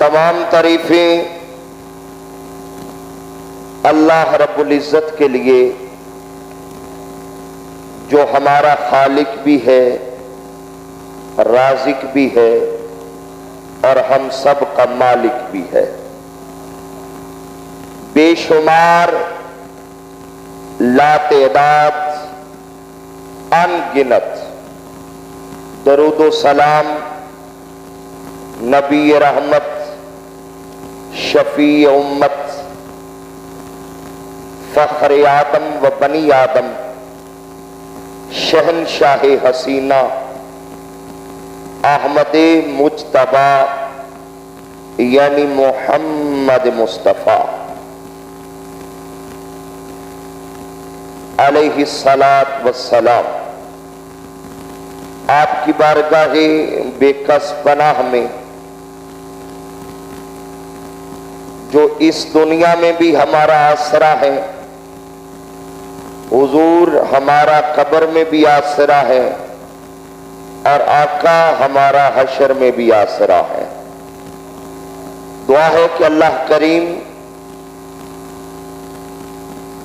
تمام تعریفیں اللہ رب العزت کے لیے جو ہمارا خالق بھی ہے، رازق بھی ہے اور ہم سب کا مالک بھی ہے۔ بے شمار لا تعداد ان گنت درود و سلام نبی رحمت، شفیع امت، فخر آدم و بنی آدم، شہنشاہ حسینہ، احمد مجتبی یعنی محمد مصطفیٰ علیہ الصلاۃ والسلام، آپ کی بارگاہ بے کس پناہ میں جو اس دنیا میں بھی ہمارا آسرا ہے، حضور ہمارا قبر میں بھی آسرا ہے اور آقا ہمارا حشر میں بھی آسرا ہے۔ دعا ہے کہ اللہ کریم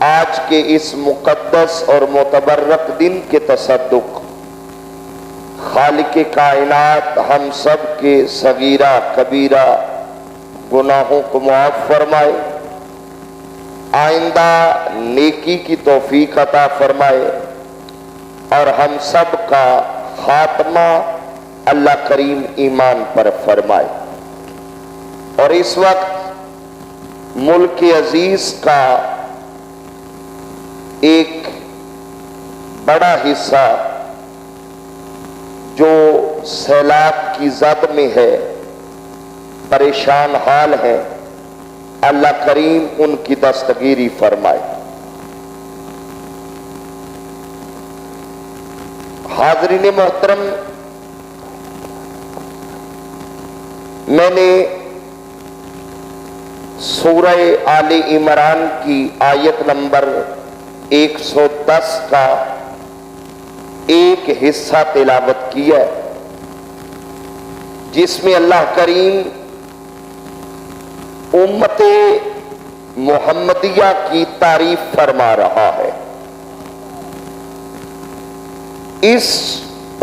آج کے اس مقدس اور متبرک دن کے تصدق خالق کائنات ہم سب کے صغیرہ کبیرہ گناہوں کو معاف فرمائے، آئندہ نیکی کی توفیق عطا فرمائے اور ہم سب کا خاتمہ اللہ کریم ایمان پر فرمائے۔ اور اس وقت ملک عزیز کا ایک بڑا حصہ جو سیلاب کی زد میں ہے، پریشان حال ہے، اللہ کریم ان کی دستگیری فرمائے۔ حاضرین محترم، میں نے سورہ آل عمران کی آیت نمبر 110 کا ایک حصہ تلاوت کیا ہے، جس میں اللہ کریم امت محمدیہ کی تعریف فرما رہا ہے۔ اس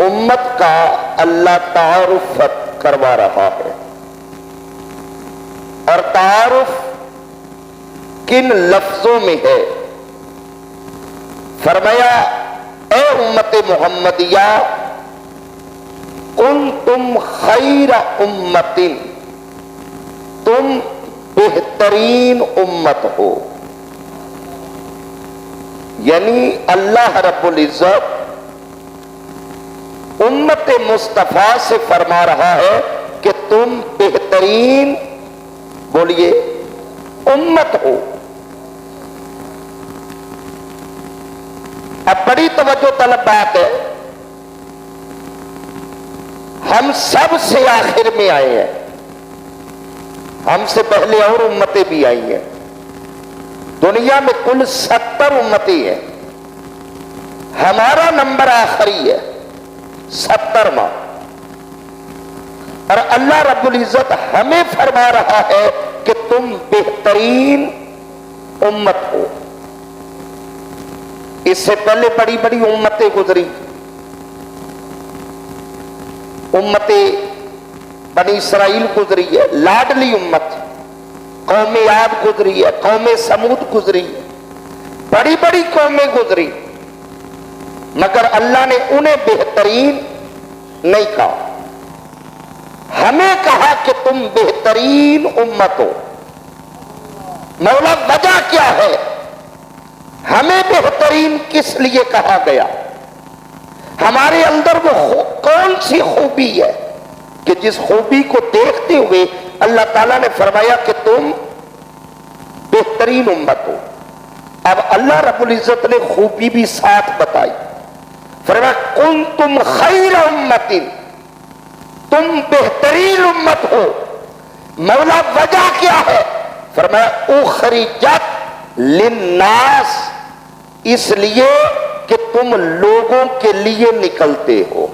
امت کا اللہ تعارف کروا رہا ہے، اور تعارف کن لفظوں میں ہے؟ فرمایا اے امت محمدیہ کنتم خیر امت، تم بہترین امت ہو۔ یعنی اللہ رب العزت امت مصطفیٰ سے فرما رہا ہے کہ تم بہترین، بولیے، امت ہو۔ اب بڑی توجہ طلب بات ہے، ہم سب سے آخر میں آئے ہیں، ہم سے پہلے اور امتیں بھی آئی ہیں، دنیا میں کل 70 امتیں ہیں، ہمارا نمبر آخری ہے 70واں، اور اللہ رب العزت ہمیں فرما رہا ہے کہ تم بہترین امت ہو۔ اس سے پہلے بڑی بڑی امتیں گزری، امت بنی اسرائیل گزری ہے، لاڈلی امت، قوم عاد گزری ہے، قوم سمود گزری ہے، بڑی بڑی قومیں گزری، مگر اللہ نے انہیں بہترین نہیں کہا، ہمیں کہا کہ تم بہترین امت ہو۔ مولا وجہ کیا ہے؟ ہمیں بہترین کس لیے کہا گیا؟ ہمارے اندر وہ کون سی خوبی ہے کہ جس خوبی کو دیکھتے ہوئے اللہ تعالیٰ نے فرمایا کہ تم بہترین امت ہو؟ اب اللہ رب العزت نے خوبی بھی ساتھ بتائی، فرمایا کنتم خیر امت، تم بہترین امت ہو۔ مولا وجہ کیا ہے؟ فرمایا اخرجت للناس، اس لیے کہ تم لوگوں کے لیے نکلتے ہو،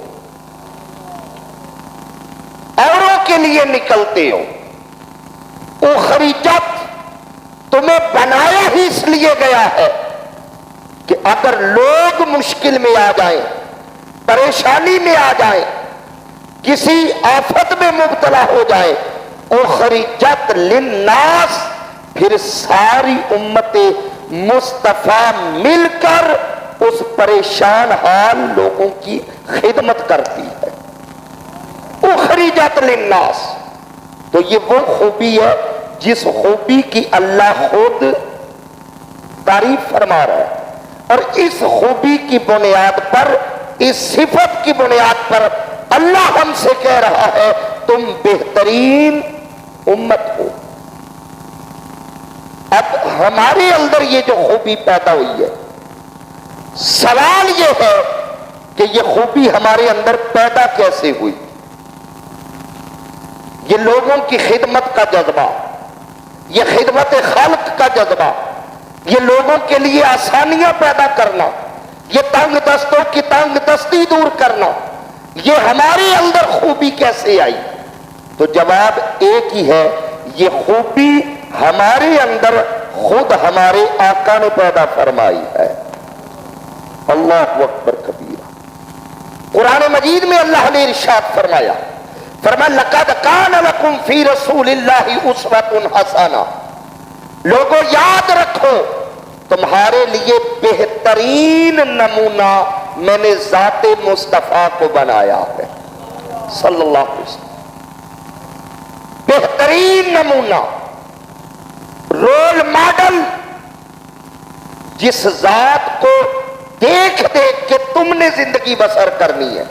اوروں کے لیے نکلتے ہو۔ اخرجت تمہیں بنایا ہی اس لیے گیا ہے کہ اگر لوگ مشکل میں آ جائیں، پریشانی میں آ جائیں، کسی آفت میں مبتلا ہو جائے، اخرجت للناس، پھر ساری امت مصطفیٰ مل کر اس پریشان حال لوگوں کی خدمت کرتی ہے۔ اخرجت للناس، تو یہ وہ خوبی ہے جس خوبی کی اللہ خود تعریف فرما رہا ہے، اور اس خوبی کی بنیاد پر، اس صفت کی بنیاد پر اللہ ہم سے کہہ رہا ہے تم بہترین امت ہو۔ اب ہمارے اندر یہ جو خوبی پیدا ہوئی ہے، سوال یہ ہے کہ یہ خوبی ہمارے اندر پیدا کیسے ہوئی؟ یہ لوگوں کی خدمت کا جذبہ، یہ خدمت خلق کا جذبہ، یہ لوگوں کے لیے آسانیاں پیدا کرنا، یہ تنگ دستوں کی تنگ دستی دور کرنا، یہ ہمارے اندر خوبی کیسے آئی؟ تو جواب ایک ہی ہے، یہ خوبی ہمارے اندر خود ہمارے آقا نے پیدا فرمائی ہے۔ اللہ اکبر کبیرہ۔ قرآن مجید میں اللہ نے ارشاد فرمایا، لَقَدْ كَانَ لَكُمْ فِي رَسُولِ اللَّهِ أُسْوَةٌ حَسَنَةٌ، لوگوں یاد رکھو تمہارے لیے بہترین نمونہ میں نے ذات مصطفیٰ کو بنایا ہے صلی اللہ علیہ وسلم۔ بہترین نمونہ، رول ماڈل، جس ذات کو دیکھ دیکھ کے تم نے زندگی بسر کرنی ہے،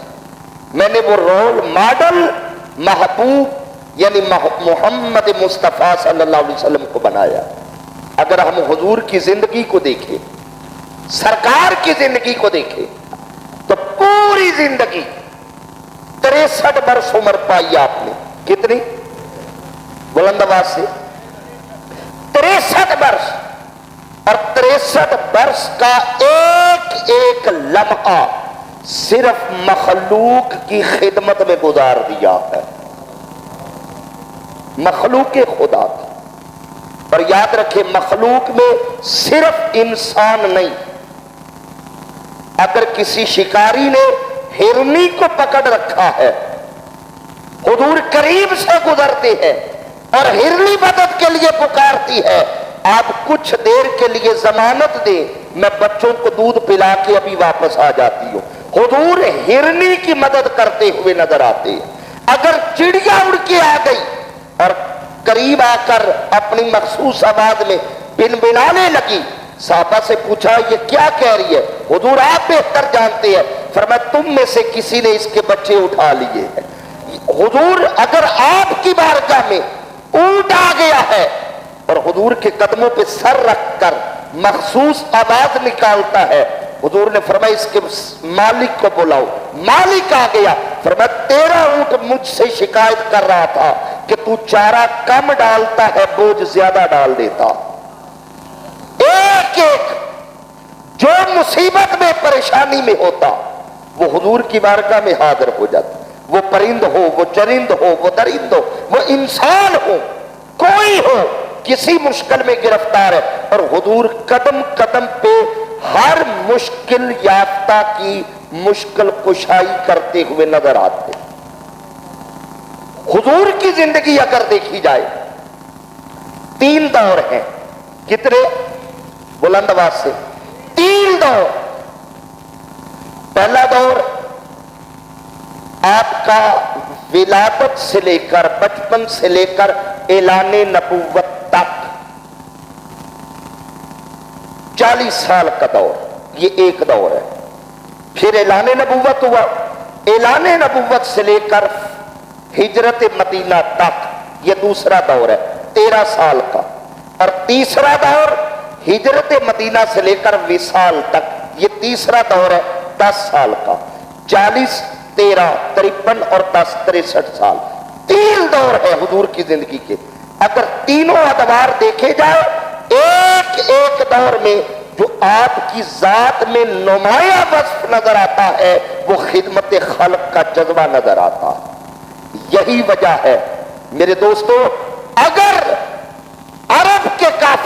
میں نے وہ رول ماڈل محبوب یعنی محمد مصطفیٰ صلی اللہ علیہ وسلم کو بنایا۔ اگر ہم حضور کی زندگی کو دیکھیں، سرکار کی زندگی کو دیکھیں، تو پوری زندگی 63 برس عمر پائی آپ نے۔ کتنی؟ بلند آواز سے 63 برس، اور 63 برس کا ایک ایک لمحہ صرف مخلوق کی خدمت میں گزار دیا ہے، مخلوق خدا کی۔ اور یاد رکھیں، مخلوق میں صرف انسان نہیں، اگر کسی شکاری نے ہرنی کو پکڑ رکھا ہے، حضور قریب سے گزرتے ہیں اور ہرنی مدد کے لیے پکارتی ہے، آپ کچھ دیر کے لیے ضمانت دیں، میں بچوں کو دودھ پلا کے ابھی واپس آ جاتی ہوں۔ حضور ہرنی کی مدد کرتے ہوئے نظر آتے ہیں۔ اگر چڑیا اڑ کے آ گئی اور قریب آ کر اپنی مخصوص آواز میں بنبنانے لگی، صحابہ سے پوچھا یہ کیا کہہ رہی ہے؟ حضور آپ بہتر جانتے ہیں، فرمایا تم میں سے کسی نے اس کے بچے اٹھا لیے ہیں۔ حضور اگر آپ کی بارگاہ میں اونٹ آ گیا ہے اور حضور کے قدموں پہ سر رکھ کر مخصوص آواز نکالتا ہے، حضور نے فرمایا اس کے مالک کو بلاؤ۔ مالک آ گیا، فرمایا تیرا اونٹ مجھ سے شکایت کر رہا تھا کہ تو چارہ کم ڈالتا ہے، بوجھ زیادہ ڈال دیتا۔ ایک ایک جو مصیبت میں پریشانی میں ہوتا وہ حضور کی بارگاہ میں حاضر ہو جاتا، وہ پرند ہو، وہ چرند ہو، وہ درند ہو، وہ انسان ہو، کوئی ہو، کسی مشکل میں گرفتار ہے، اور حضور قدم قدم پہ ہر مشکل یافتہ کی مشکل کشائی کرتے ہوئے نظر آتے۔ حضور کی زندگی اگر دیکھی جائے، 3 دور ہیں۔ کتنے؟ بلند آواز سے 3 دور۔ پہلا دور آپ کا ولادت سے لے کر، بچپن سے لے کر اعلان نبوت تک 40 سال کا دور، یہ ایک دور ہے۔ پھر اعلان نبوت ہوا، اعلان نبوت سے لے کر ہجرت مدینہ تک یہ دوسرا دور ہے 13 سال کا، اور تیسرا دور ہجرت مدینہ سے لے کر وصال تک یہ تیسرا دور ہے 10 سال کا۔ 40 13 53 اور 10 63 سال، 3 دور ہے حضور کی زندگی کے۔ اگر تینوں ادوار دیکھے جائے، ایک ایک دور میں جو آپ کی ذات میں نمایاں وصف نظر آتا ہے وہ خدمت خلق کا جذبہ نظر آتا ہے۔ یہی وجہ ہے میرے دوستو، اگر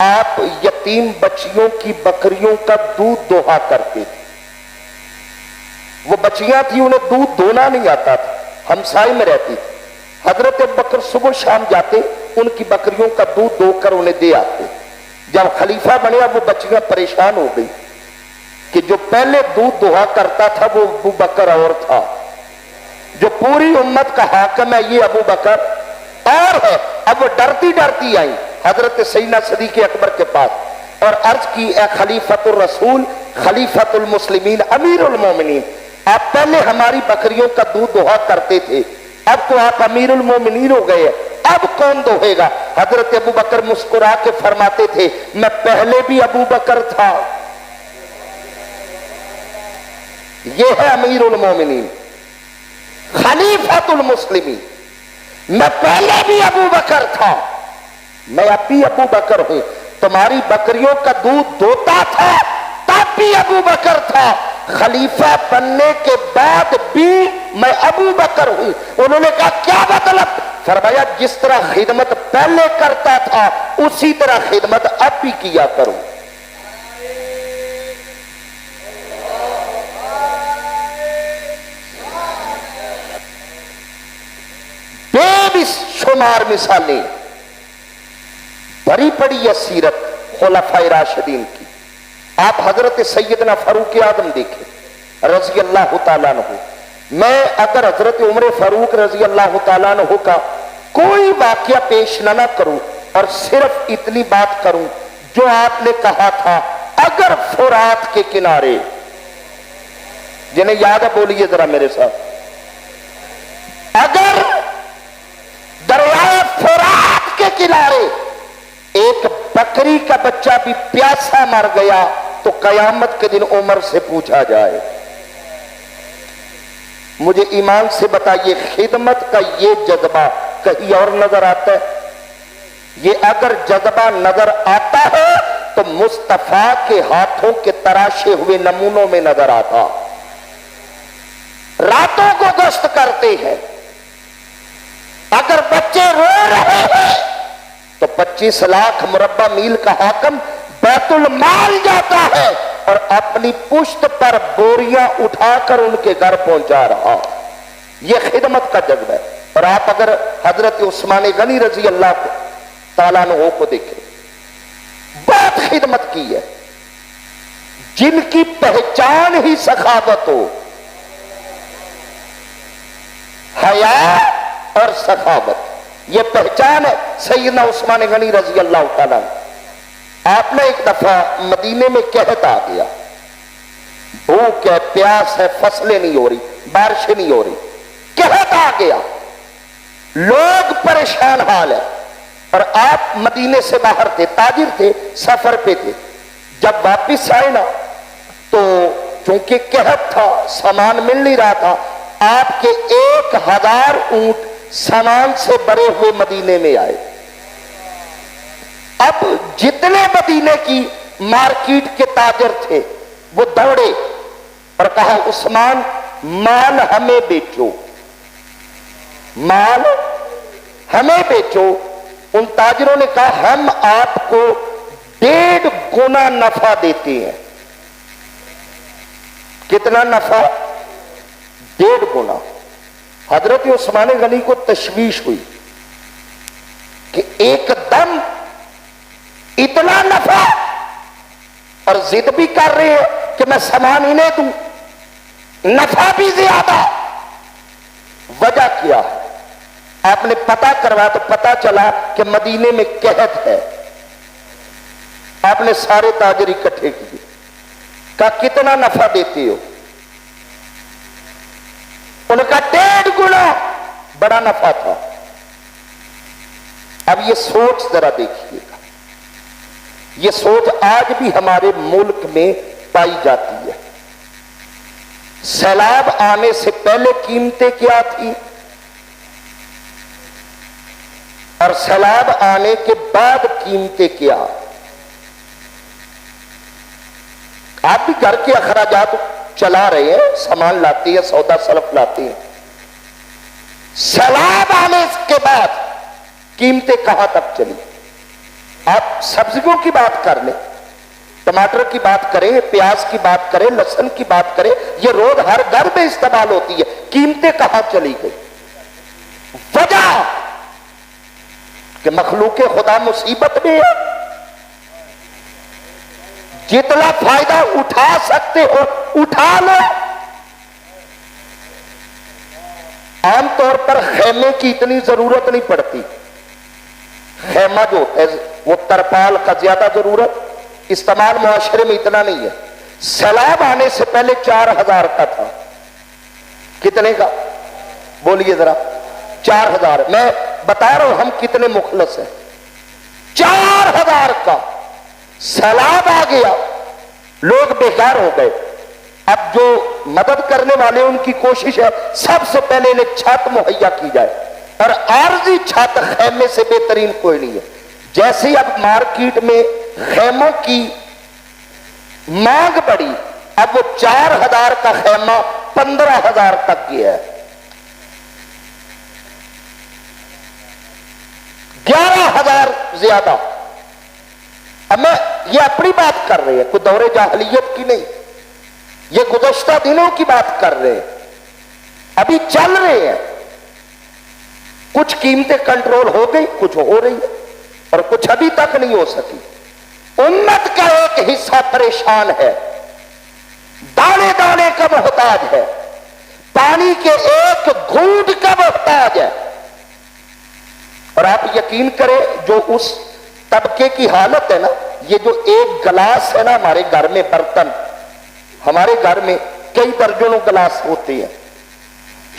آپ یتیم بچیوں کی بکریوں کا دودھ دوہا کرتے تھے. وہ بچیاں تھیں انہیں دودھ دھونا نہیں آتا تھا, ہمسائے میں رہتی تھی. حضرت ابوبکر صبح شام جاتے, ان کی بکریوں کا دودھ دو کر انہیں دے آتے. جب خلیفہ بنے وہ بچیاں پریشان ہو گئی کہ جو پہلے دودھ دوہا کرتا تھا وہ ابوبکر اور تھا, جو پوری امت کا حاکم ہے یہ ابوبکر اور ہے. اب وہ ڈرتی ڈرتی آئی حضرت سیدنا صدیق اکبر کے پاس اور عرض کی, اے خلیفۃ الرسول, خلیفۃ المسلمین, امیر المومنین, آپ پہلے ہماری بکریوں کا دودھ دوہا کرتے تھے, اب تو آپ امیر المومنین ہو گئے, اب کون دوہے گا؟ حضرت ابوبکر مسکرا کے فرماتے تھے, میں پہلے بھی ابوبکر تھا. یہ ہے امیر المومنین, خلیفۃ المسلمین. میں پہلے بھی ابوبکر تھا, میں اب بھی ابوبکر ہوں. تمہاری بکریوں کا دودھ دوتا تھا تب بھی ابوبکر تھا, خلیفہ بننے کے بعد بھی میں ابوبکر ہوں. انہوں نے کہا کیا مطلب؟ فرمایا جس طرح خدمت پہلے کرتا تھا اسی طرح خدمت اب بھی کیا کروں. بے شمار مثالیں بڑی بڑی ہے سیرت خلفائے راشدین کی. آپ حضرت سیدنا فاروق اعظم دیکھیں رضی اللہ تعالیٰ عنہ. میں اگر حضرت عمر فاروق رضی اللہ تعالیٰ عنہ کا کوئی واقعہ پیش نہ کروں اور صرف اتنی بات کروں جو آپ نے کہا تھا, اگر فرات کے کنارے, جنہیں یاد ہے بولیے ذرا میرے ساتھ, اگر دریائے فرات کے کنارے ایک بکری کا بچہ بھی پیاسا مر گیا تو قیامت کے دن عمر سے پوچھا جائے. مجھے ایمان سے بتائیے خدمت کا یہ جذبہ کہیں اور نظر آتا ہے؟ یہ اگر جذبہ نظر آتا ہے تو مصطفیٰ کے ہاتھوں کے تراشے ہوئے نمونوں میں نظر آتا. راتوں کو گشت کرتے ہیں, اگر بچے رو رہے ہیں تو 25 لاکھ مربع میل کا حاکم بیت المال جاتا ہے اور اپنی پشت پر بوریاں اٹھا کر ان کے گھر پہنچا رہا. یہ خدمت کا جذبہ ہے. اور آپ اگر حضرت عثمان غنی رضی اللہ تعالیٰ عنہ کو دیکھیں, بہت خدمت کی ہے, جن کی پہچان ہی سخاوت ہو, حیا اور سخاوت, یہ پہچان ہے سیدنا عثمان غنی رضی اللہ تعالیٰ عنہ. آپ نے ایک دفعہ مدینے میں قحط آ گیا, بھوک ہے, پیاس ہے, فصلیں نہیں ہو رہی, بارشیں نہیں ہو رہی, قحط آ گیا, لوگ پریشان حال ہے. اور آپ مدینے سے باہر تھے, تاجر تھے, سفر پہ تھے. جب واپس آئے نا تو چونکہ قحط تھا, سامان مل نہیں رہا تھا, آپ کے 1000 اونٹ سامان سے بھرے ہوئے مدینے میں آئے. اب جتنے مدینے کی مارکیٹ کے تاجر تھے وہ دوڑے اور کہا عثمان مال ہمیں بیچو, مال ہمیں بیچو. ان تاجروں نے کہا ہم آپ کو 1.5 گنا نفع دیتے ہیں. کتنا نفع؟ 1.5 گنا. حضرت عثمان غنی کو تشویش ہوئی کہ ایک دم اتنا نفع, اور ضد بھی کر رہے ہیں کہ میں سامان انہیں دوں, نفع بھی زیادہ. وجہ کیا ہے؟ آپ نے پتہ کروا تو پتہ چلا کہ مدینے میں قحط ہے. آپ نے سارے تاجر اکٹھے کیے, کہا کتنا نفع دیتے ہو؟ انہوں نے کہا 1.5 گنا. بڑا نفع تھا. اب یہ سوچ ذرا دیکھیے گا, یہ سوچ آج بھی ہمارے ملک میں پائی جاتی ہے. سیلاب آنے سے پہلے قیمتیں کیا تھی اور سیلاب آنے کے بعد قیمتیں کیا؟ آپ بھی گھر کے اخراجات چلا رہے ہیں, سامان لاتے ہیں, سودا سلف لاتے ہیں. سیلاب آنے کے بعد قیمتیں کہاں تک چلی؟ آپ سبزیوں کی بات کر لیں، ٹماٹر کی بات کریں، پیاز کی بات کریں، لہسن کی بات کریں، یہ روز ہر گھر میں استعمال ہوتی ہے، قیمتیں کہاں چلی گئی؟ وجہ کہ مخلوق خدا مصیبت میں ہے، جتنا فائدہ اٹھا سکتے ہو اٹھا لو۔ عام طور پر خیمے کی اتنی ضرورت نہیں پڑتی، خیمہ جو ہے وہ ترپال کا زیادہ ضرورت، استعمال معاشرے میں اتنا نہیں ہے۔ سیلاب آنے سے پہلے 4000 کا تھا، کتنے کا بولیے ذرا؟ 4000۔ میں بتا رہا ہوں ہم کتنے مخلص ہیں۔ 4000 کا سیلاب آ گیا، لوگ بیکار ہو گئے۔ اب جو مدد کرنے والے ان کی کوشش ہے سب سے پہلے انہیں چھت مہیا کی جائے، اور عارضی چھت خیمے سے بہترین کوئی نہیں ہے۔ جیسے اب مارکیٹ میں خیموں کی مانگ بڑھی، اب وہ 4000 کا خیمہ 15000 تک گیا ہے، 11000 زیادہ۔ اب میں یہ اپنی بات کر رہے ہیں، کوئی دور جاہلیت کی نہیں، یہ گزشتہ دنوں کی بات کر رہے ہیں، ابھی چل رہے ہیں۔ کچھ قیمتیں کنٹرول ہو گئی، کچھ ہو رہی ہے، اور کچھ ابھی تک نہیں ہو سکی۔ امت کا ایک حصہ پریشان ہے، دانے دانے کا محتاج ہے، پانی کے ایک گھونٹ کا محتاج ہے۔ اور آپ یقین کریں جو اس طبقے کی حالت ہے نا، یہ جو ایک گلاس ہے نا ہمارے گھر میں، برتن ہمارے گھر میں کئی درجنوں گلاس ہوتے ہیں،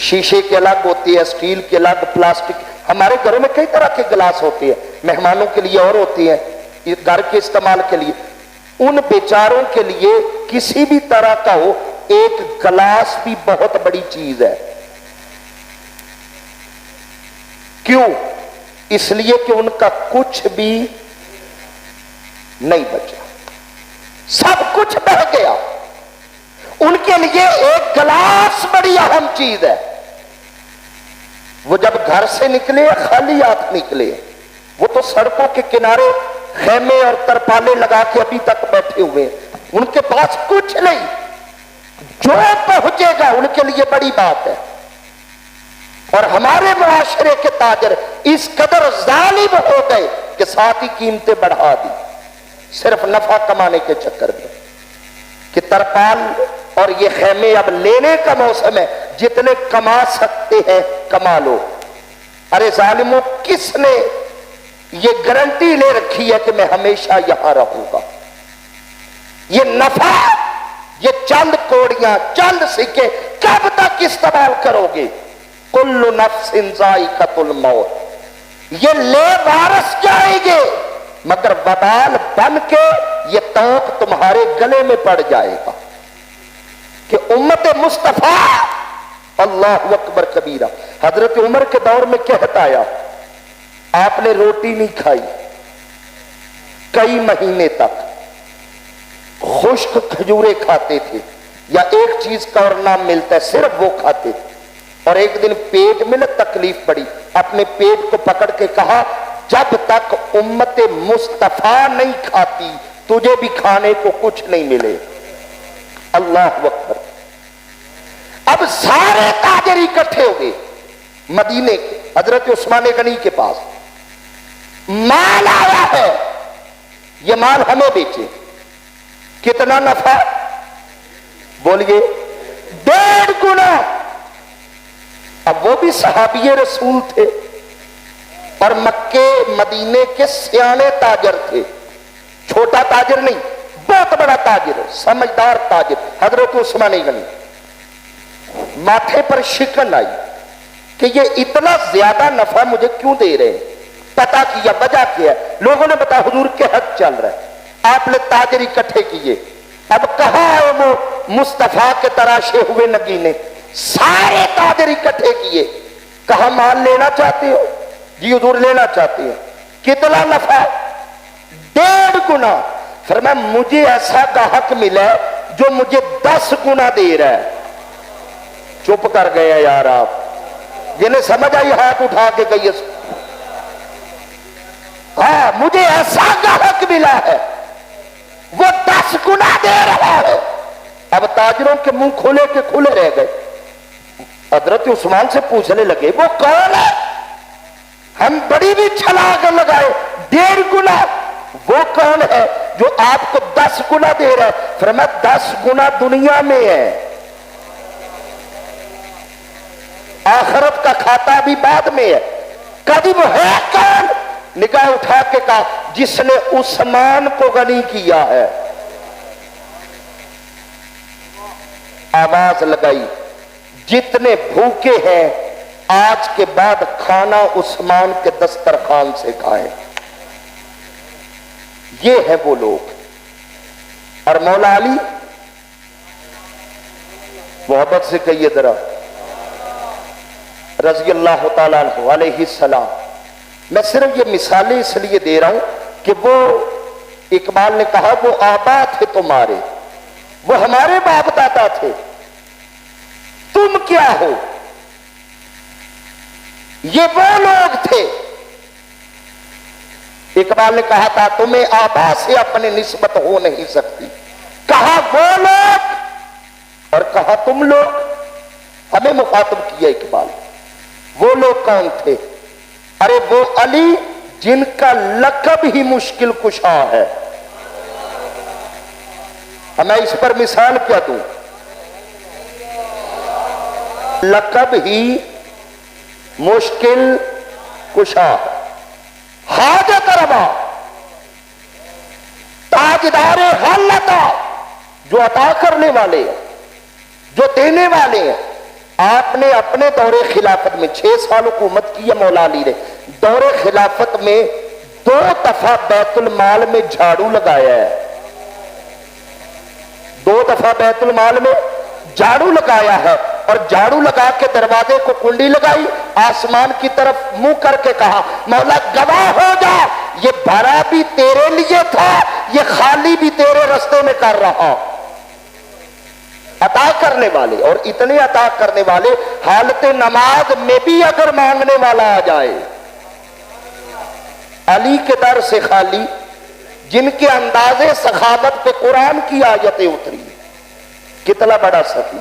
شیشے کے الگ ہوتے ہیں، اسٹیل کے الگ، پلاسٹک، ہمارے گھروں میں کئی طرح کے گلاس ہوتے ہیں، مہمانوں کے لیے اور ہوتے ہیں، گھر کے استعمال کے لیے۔ ان بیچاروں کے لیے کسی بھی طرح کا ہو، ایک گلاس بھی بہت بڑی چیز ہے۔ کیوں؟ اس لیے کہ ان کا کچھ بھی نہیں بچا، سب کچھ بہ گیا۔ ان کے لیے ایک گلاس بڑی اہم چیز ہے۔ وہ جب گھر سے نکلے خالی ہاتھ نکلے، وہ تو سڑکوں کے کنارے خیمے اور ترپالے لگا کے ابھی تک بیٹھے ہوئے ہیں، ان کے پاس کچھ نہیں، جو پہنچے گا ان کے لیے بڑی بات ہے۔ اور ہمارے معاشرے کے تاجر اس قدر ظالم ہو گئے کہ ساتھ ہی قیمتیں بڑھا دی، صرف نفع کمانے کے چکر میں، کہ ترپال اور یہ خیمے اب لینے کا موسم ہے، جتنے کما سکتے ہیں کما لو۔ ارے ظالموں، کس نے یہ گارنٹی لے رکھی ہے کہ میں ہمیشہ یہاں رہوں گا؟ یہ نفع، یہ چند کوڑیاں، چند سکے کب تک استعمال کرو گے؟ کل نفس ذائقۃ الموت، یہ لے وارث جائیں گے، مگر وبال بن کے یہ توق تمہارے گلے میں پڑ جائے گا کہ امت مصطفیٰ، اللہ اکبر کبیرہ۔ حضرت عمر کے دور میں کہتا آیا، آپ نے روٹی نہیں کھائی کئی مہینے تک، خشک کھجورے کھاتے تھے، یا ایک چیز کا اور نام ملتا ہے صرف وہ کھاتے تھے۔ اور ایک دن پیٹ میں نہ تکلیف پڑی، اپنے پیٹ کو پکڑ کے کہا، جب تک امت مصطفیٰ نہیں کھاتی تجھے بھی کھانے کو کچھ نہیں ملے۔ اللہ اکبر۔ اب سارے تاجر اکٹھے ہو گئے مدینے کے، حضرت عثمان غنی کے پاس مال آیا ہے، یہ مال ہمیں بیچے، کتنا نفع؟ بولیے 1.5 گنا۔ اب وہ بھی صحابی رسول تھے اور مکے مدینے کے سیانے تاجر تھے، چھوٹا تاجر نہیں، بہت بڑا تاجر، سمجھدار تاجر حضرت عثمان غنی۔ ماتھے پر شکن آئی کہ یہ اتنا زیادہ نفع مجھے کیوں دے رہے ہیں؟ پتا کیا وجہ کیا ہے، لوگوں نے بتایا حضور کے حق چل رہا ہے، آپ نے تاجر اکٹھے کیے۔ اب کہاں ہے وہ مصطفیٰ کے تراشے ہوئے نگینے؟ سارے تاجر اکٹھے کیے، کہا مال لینا چاہتے ہو؟ جی حضور لینا چاہتے ہیں۔ کتنا نفع؟ 1.5 گنا۔ فرمایا مجھے ایسا گاہک ملا جو مجھے 10 گنا دے رہا ہے۔ چپ کر گئے یار آپ، جنہیں سمجھ آئی ہاتھ اٹھا کے گئی۔ ہاں مجھے ایسا گاہک ملا ہے وہ 10 گنا دے رہا ہے. اب تاجروں کے منہ کھولے کے کھلے رہ گئے. حضرت عثمان سے پوچھنے لگے وہ کون ہے؟ ہم بڑی بھی چھلانگ لگائے 1.5 گنا. وہ کون ہے جو آپ کو 10 گنا دے رہا ہے؟ فرمایا 10 گنا دنیا میں ہے، آخرت کا کھاتا بھی بعد میں ہے. کبھی وہ ہے کون؟ نگاہ اٹھا کے کہا جس نے عثمان کو غنی کیا ہے. آواز لگائی جتنے بھوکے ہیں آج کے بعد کھانا عثمان کے دسترخوان سے کھائیں. یہ ہے وہ لوگ. اور مولا علی محبت سے کہیے ذرا رضی اللہ تعالیٰ عنہ علیہ السلام. میں صرف یہ مثالیں اس لیے دے رہا ہوں کہ وہ اقبال نے کہا وہ آبا تھے تمہارے، وہ ہمارے باپ دادا تھے، تم کیا ہو؟ یہ وہ لوگ تھے. اقبال نے کہا تھا تمہیں آبا سے اپنی نسبت ہو نہیں سکتی. کہا وہ لوگ اور کہا تم لوگ. ہمیں مخاطب کیا اقبال. وہ لوگ کون تھے؟ ارے وہ علی جن کا لقب ہی مشکل کشا ہے. میں اس پر مثال کیا دوں؟ لقب ہی مشکل کشا ہے. حاجت روا تاجدار حالت جو عطا کرنے والے ہیں، جو دینے والے ہیں. آپ نے اپنے دور خلافت میں 6 سال حکومت کی ہے مولا علی نے. دور خلافت میں 2 دفعہ بیت المال میں جھاڑو لگایا ہے. 2 دفعہ بیت المال میں جھاڑو لگایا ہے اور جھاڑو لگا کے دروازے کو کنڈی لگائی، آسمان کی طرف منہ کر کے کہا مولا گواہ ہو جا یہ بھرا بھی تیرے لیے تھا، یہ خالی بھی تیرے رستے میں کر رہا. عطا کرنے والے اور اتنے عطا کرنے والے حالت نماز میں بھی اگر مانگنے والا آ جائے. علی کے در سے خالی جن کے اندازے سخاوت پہ قرآن کی آیتیں اتری. کتنا بڑا سخی.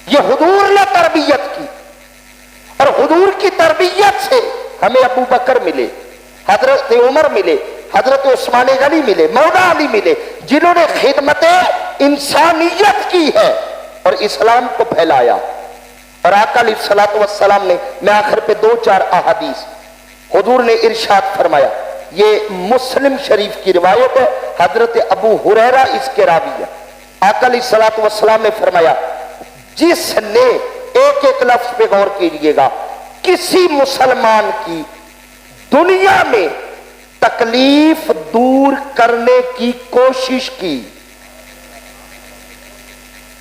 یہ حضور نے تربیت کی اور حضور کی تربیت سے ہمیں ابو بکر ملے، حضرت عمر ملے، حضرت عثمان غنی ملے، مولا علی ملے، جنہوں نے خدمت انسانیت کی ہے اور اسلام کو پھیلایا. اور آقا علیہ الصلوۃ والسلام نے، میں آخر پہ 2-4 احادیث حضور نے ارشاد فرمایا. یہ مسلم شریف کی روایت ہے، حضرت ابو ہریرہ اس کے راوی ہے. آقا علیہ الصلوۃ والسلام نے فرمایا جس نے ایک لفظ پہ غور کیجئے گا، کسی مسلمان کی دنیا میں تکلیف دور کرنے کی کوشش کی.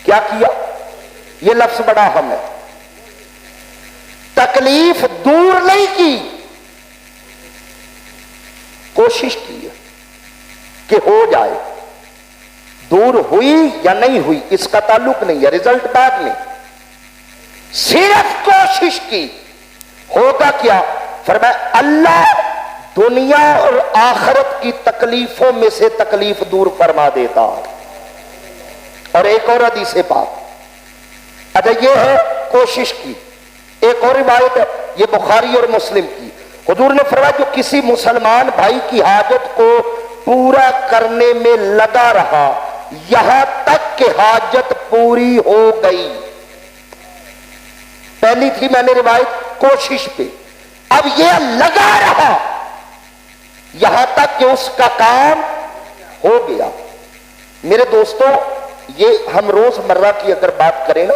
کیا کیا؟ یہ لفظ بڑا اہم ہے. تکلیف دور نہیں کی، کوشش کی ہے کہ ہو جائے. دور ہوئی یا نہیں ہوئی اس کا تعلق نہیں ہے، رزلٹ بعد میں. صرف کوشش کی. ہوگا کیا؟ فرمایا اللہ دنیا اور آخرت کی تکلیفوں میں سے تکلیف دور فرما دیتا. اور ایک اور حدیث پاک، اچھا یہ ہے کوشش کی. ایک اور روایت ہے، یہ بخاری اور مسلم کی. حضور نے فرمایا جو کسی مسلمان بھائی کی حاجت کو پورا کرنے میں لگا رہا یہاں تک کہ حاجت پوری ہو گئی. پہلی تھی میں نے روایت کوشش پہ، اب یہ لگا رہا یہاں تک کہ اس کا کام ہو گیا. میرے دوستوں یہ ہم روز مرہ کی اگر بات کریں نا،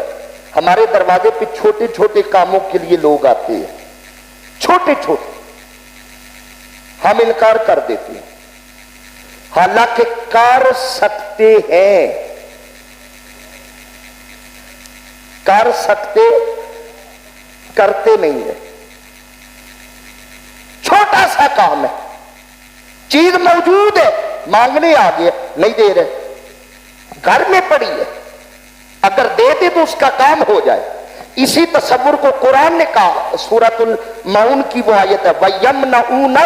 ہمارے دروازے پہ چھوٹے چھوٹے کاموں کے لیے لوگ آتے ہیں، چھوٹے چھوٹے، ہم انکار کر دیتے ہیں حالانکہ کر سکتے ہیں، کر سکتے، کرتے نہیں ہیں. چھوٹا سا کام ہے، چیز موجود ہے، مانگنے آ گئے نہیں دے رہے، گھر میں پڑی ہے، اگر دے دے تو اس کا کام ہو جائے. اسی تصور کو قرآن نے کہا، سورۃ المعون کی وہ آیت ہے وَيَمْنَعُونَ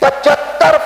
75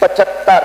75,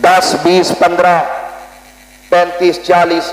10, 20, 15, 35, 40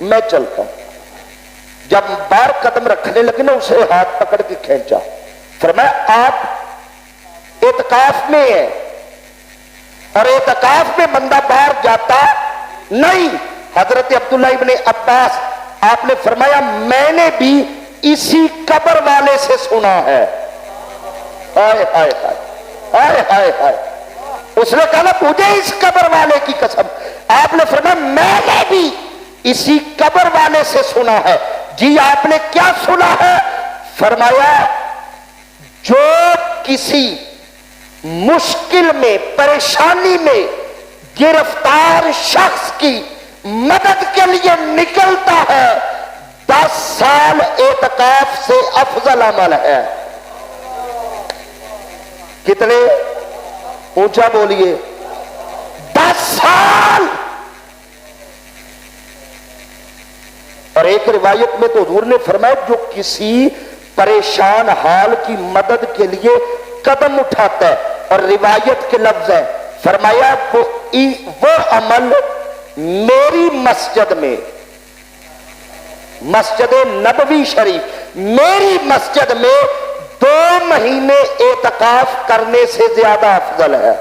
میں چلتا ہوں. جب باہر قدم رکھنے لگے نا اسے ہاتھ پکڑ کے کھینچا, فرمایا آپ اعتکاف میں ہیں اور اعتکاف میں بندہ باہر جاتا نہیں. حضرت عبداللہ ابن عباس آپ نے فرمایا میں نے بھی اسی قبر والے سے سنا ہے. ہائے ہائے ہائے ہائے ہائے ہائے. اس نے کہا نا مجھے اس قبر والے کی قسم. آپ نے فرمایا میں نے بھی اسی قبر والے سے سنا ہے. جی آپ نے کیا سنا ہے؟ فرمایا جو کسی مشکل میں پریشانی میں گرفتار شخص کی مدد کے لیے نکلتا ہے 10 سال اعتکاف سے افضل عمل ہے. کتنے؟ اونچا بولیے. 10 سال. اور ایک روایت میں تو حضور نے فرمایا جو کسی پریشان حال کی مدد کے لیے قدم اٹھاتا ہے, اور روایت کے لفظ ہے فرمایا وہ عمل میری مسجد میں, مسجد نبوی شریف, میری مسجد میں 2 مہینے اعتکاف کرنے سے زیادہ افضل ہے.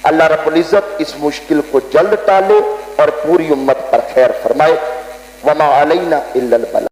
اللہ رب العزت اس مشکل کو جلد ٹالے اور پوری امت پر خیر فرمائے. وما علینا الا البلاغ.